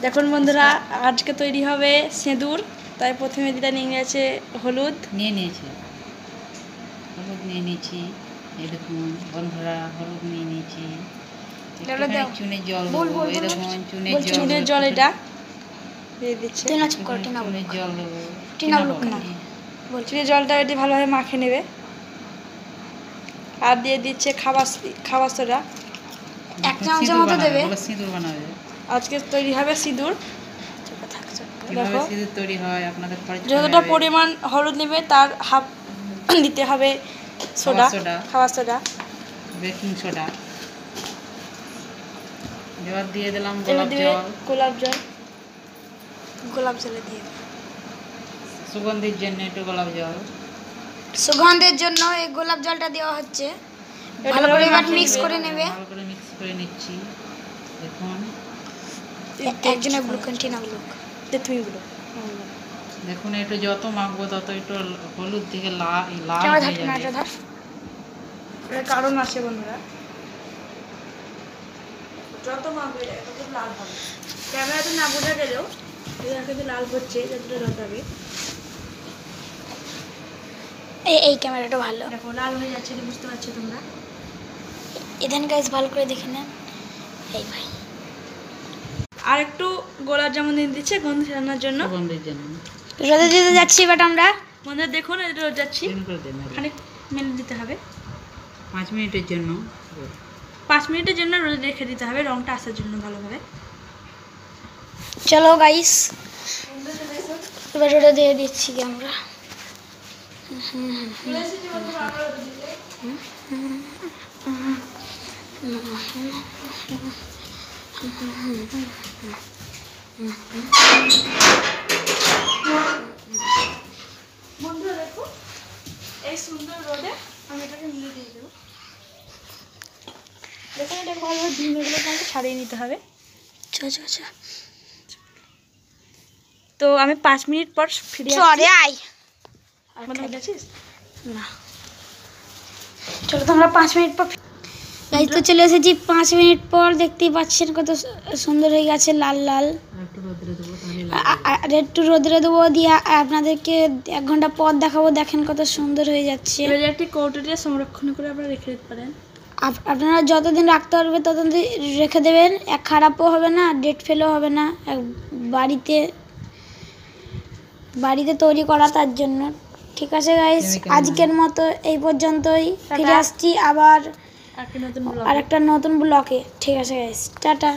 দেখুন বন্ধুরা, আজকে তৈরি হবে সিঁদুর। তাই প্রথমে দিদা নিয়ে নিয়েছে হলুদ নিয়ে নিয়েছি। এই দেখুন বন্ধুরা, হলুদ নিয়ে নিয়েছি। চুনের জল দেবো, এরকম চুনের জল এটা দিয়ে দিচ্ছে। চুনের জল দেবো, চুনের জলটা এটি ভালোভাবে মাখে নেবে। আর দিয়ে দিচ্ছে খাবার সোডা 1 চামচের মতো দেবে। সিঁদুর বানাবে। আজকে তৈরি হবে সিঁদুর। কিভাবে সিঁদুর তৈরি হয় আপনাদের যতটা পরিমাণ হলুদ নেবে তার হাফ দিতে হবে সোডা, খাবার সোডা, বেকিং সোডা। এবার দিয়ে দিলাম গোলাপ জলে দিয়ে সুগন্ধির জন্য একটু গোলাপ জল। সুগন্ধের জন্য এই গোলাপ জলটা দেওয়া হচ্ছে। ভালো করে এবার মিক্স করে নেবে। ভালো করে মিক্স করে নিচ্ছি। দেখুন একজনের ব্লু কন্টিনিউ ব্লু দেখুন, একটু যত মাখবো তত একটু হলুদ থেকে লাল হয়ে যাবে। কারণ আছে বন্ধুরা, যত মাখবে তত লাল হবে। ক্যামেরাতে না বোঝা গেলেও কিন্তু লাল হচ্ছে যতটা দরকারি। এই ক্যামেরাটা ভালো, দেখো লাল হয়ে যাচ্ছে, বুঝতে পারছো তোমরা? এখানে গাইস ভালো করে দেখে নেন। এই ভাই আর একটু গোলাপ জামুন দিয়ে দিচ্ছে গন্ধ ছাড়ানোর জন্য। রোদে দিতে যাচ্ছি বাট আমরা বন্ধুরা দেখুন, এটা রোদ যাচ্ছি, খানিক মিনিট দিতে হবে। 5 মিনিটের জন্য 5 মিনিটের জন্য রোদে রেখে দিতে হবে, রংটা আসার জন্য ভালোভাবে। চলো গাইস, এবার রোদে দিয়ে দিচ্ছি আমরা। বন্ধুরা দেখো, এই সুন্দর রোদে আমি এটাকে মিলে দিয়ে দেবো। দেখুন, এটাকে ভালোভাবে ডিমগুলোকে ছাড়িয়ে নিতে হবে। তো আমি 5 মিনিট পর ফিরে আসছি। না চলো তোমরা 5 মিনিট পর তো চলে এসেছি। 5 মিনিট পর দেখতেই পাচ্ছেন কত সুন্দর হয়ে গেছে, লাল লাল। আর একটু রোদে দেবো, দিয়ে আপনাদেরকে 1 ঘন্টা পর দেখাবো। দেখেন কত সুন্দর হয়ে যাচ্ছে। একটি কৌটোতে সংরক্ষণ করে আপনারা রেখে দিতে পারেন। আপনারা যতদিন রাখতে পারবে ততদিন রেখে দেবেন। খারাপও হবে না, ডেট ফেলও হবে না। বাড়িতে তৈরি করা, তার জন্য। ঠিক আছে গাইস, আজকের মতো এই পর্যন্তই। ফিরে আসছি আবার আরেকটা নতুন ব্লকে। ঠিক আছে গাইস, টাটা।